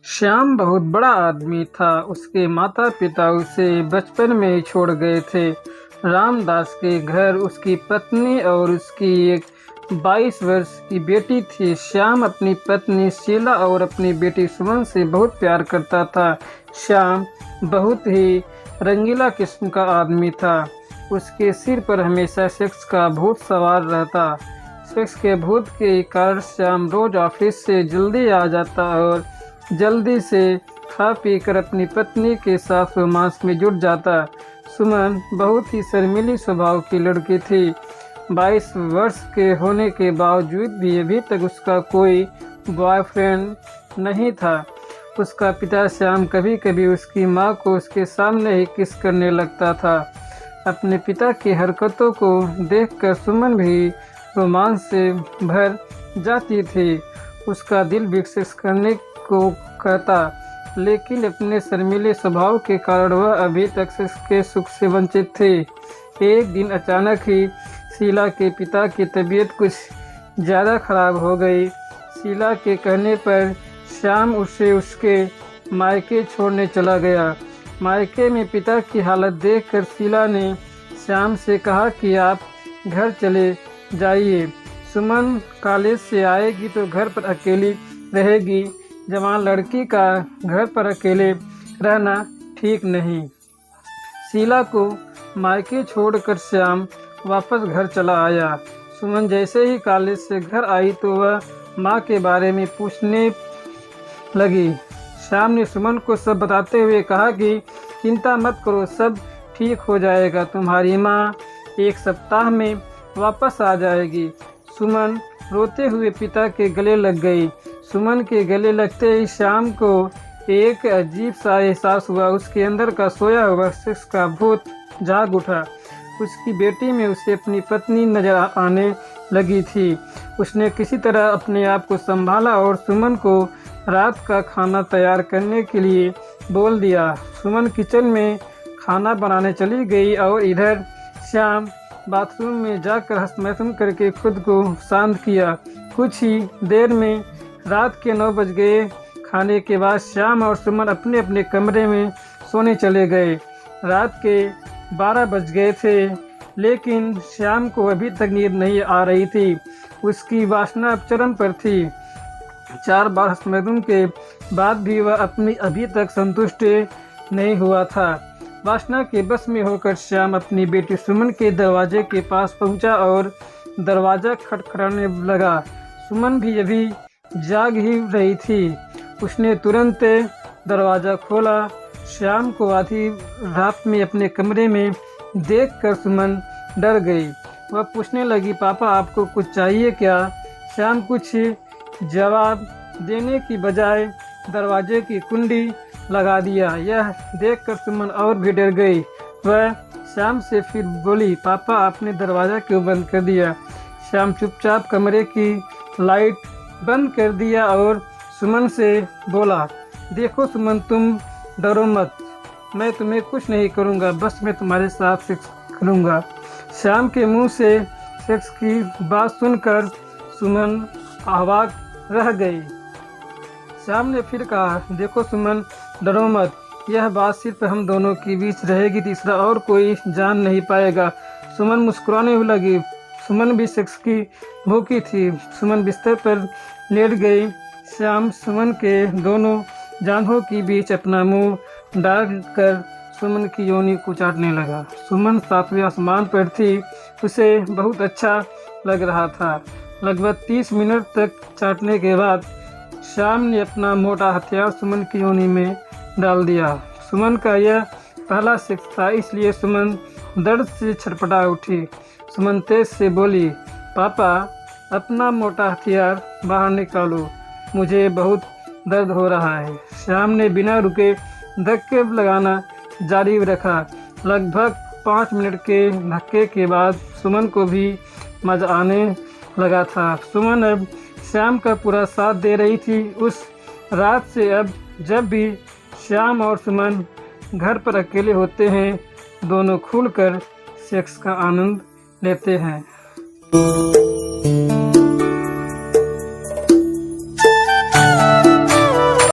श्याम बहुत बड़ा आदमी था। उसके माता पिता उसे बचपन में ही छोड़ गए थे। रामदास के घर उसकी पत्नी और उसकी एक 22 वर्ष की बेटी थी। श्याम अपनी पत्नी शीला और अपनी बेटी सुमन से बहुत प्यार करता था। श्याम बहुत ही रंगीला किस्म का आदमी था। उसके सिर पर हमेशा सेक्स का भूत सवार रहता। सेक्स के भूत के कारण श्याम रोज ऑफिस से जल्दी आ जाता और जल्दी से खा पी कर अपनी पत्नी के साथ रोमांस में जुट जाता। सुमन बहुत ही शर्मीली स्वभाव की लड़की थी। 22 वर्ष के होने के बावजूद भी अभी तक उसका कोई बॉयफ्रेंड नहीं था। उसका पिता श्याम कभी कभी उसकी माँ को उसके सामने ही किस करने लगता था। अपने पिता की हरकतों को देखकर सुमन भी रोमांस से भर जाती थी। उसका दिल भी सेक्स करने को कहता, लेकिन अपने शर्मीले स्वभाव के कारण वह अभी तक सेक्स के सुख से वंचित थी। एक दिन अचानक ही शीला के पिता की तबीयत कुछ ज़्यादा खराब हो गई। शीला के कहने पर श्याम उसे उसके मायके छोड़ने चला गया। मायके में पिता की हालत देखकर शीला ने श्याम से कहा कि आप घर चले जाइए। सुमन कॉलेज से आएगी तो घर पर अकेली रहेगी। जवान लड़की का घर पर अकेले रहना ठीक नहीं। शीला को मायके छोड़कर श्याम वापस घर चला आया। सुमन जैसे ही कॉलेज से घर आई तो वह माँ के बारे में पूछने लगी। श्याम ने सुमन को सब बताते हुए कहा कि चिंता मत करो, सब ठीक हो जाएगा। तुम्हारी माँ 1 सप्ताह में वापस आ जाएगी। सुमन रोते हुए पिता के गले लग गई। सुमन के गले लगते ही श्याम को एक अजीब सा एहसास हुआ। उसके अंदर का सोया हुआ सेक्स का भूत जाग उठा। उसकी बेटी में उसे अपनी पत्नी नजर आने लगी थी। उसने किसी तरह अपने आप को संभाला और सुमन को रात का खाना तैयार करने के लिए बोल दिया। सुमन किचन में खाना बनाने चली गई और इधर श्याम बाथरूम में जाकर हंसमैथुन करके खुद को शांत किया। कुछ ही देर में रात के 9 बज गए। खाने के बाद श्याम और सुमन अपने अपने कमरे में सोने चले गए। रात के 12 बज गए थे, लेकिन श्याम को अभी तक नींद नहीं आ रही थी। उसकी वासना अब चरम पर थी। 4 बार हंसमैथुन के बाद भी वह अपनी अभी तक संतुष्ट नहीं हुआ था। वासना के बस में होकर श्याम अपनी बेटी सुमन के दरवाजे के पास पहुंचा और दरवाज़ा खटखटाने लगा। सुमन भी अभी जाग ही रही थी। उसने तुरंत दरवाज़ा खोला। श्याम को आधी रात में अपने कमरे में देखकर सुमन डर गई। वह पूछने लगी, पापा आपको कुछ चाहिए क्या? श्याम कुछ जवाब देने की बजाय दरवाजे की कुंडी लगा दिया। यह देखकर सुमन और भी डर गई। वह श्याम से फिर बोली, पापा आपने दरवाज़ा क्यों बंद कर दिया? श्याम चुपचाप कमरे की लाइट बंद कर दिया और सुमन से बोला, देखो सुमन, तुम डरो मत, मैं तुम्हें कुछ नहीं करूँगा, बस मैं तुम्हारे साथ सेक्स करूँगा। श्याम के मुंह से सेक्स की बात सुनकर सुमन अवाक रह गई। श्याम ने फिर कहा, देखो सुमन, डरो मत, यह बात सिर्फ हम दोनों के बीच रहेगी, तीसरा और कोई जान नहीं पाएगा। सुमन मुस्कुराने लगी। सुमन भी सेक्स की भूखी थी। सुमन बिस्तर पर लेट गई। श्याम सुमन के दोनों जांघों के बीच अपना मुंह डालकर सुमन की योनि को चाटने लगा। सुमन 7वें आसमान पर थी। उसे बहुत अच्छा लग रहा था। लगभग 30 मिनट तक चाटने के बाद श्याम ने अपना मोटा हथियार सुमन की योनि में डाल दिया। सुमन का यह पहला सेक्स था, इसलिए सुमन दर्द से छटपटा उठी। सुमन तेज से बोली, पापा अपना मोटा हथियार बाहर निकालो, मुझे बहुत दर्द हो रहा है। श्याम ने बिना रुके धक्के लगाना जारी रखा। लगभग 5 मिनट के धक्के के बाद सुमन को भी मजा आने लगा था। सुमन अब श्याम का पूरा साथ दे रही थी। उस रात से अब जब भी श्याम और सुमन घर पर अकेले होते हैं, दोनों खुलकर सेक्स का आनंद लेते हैं।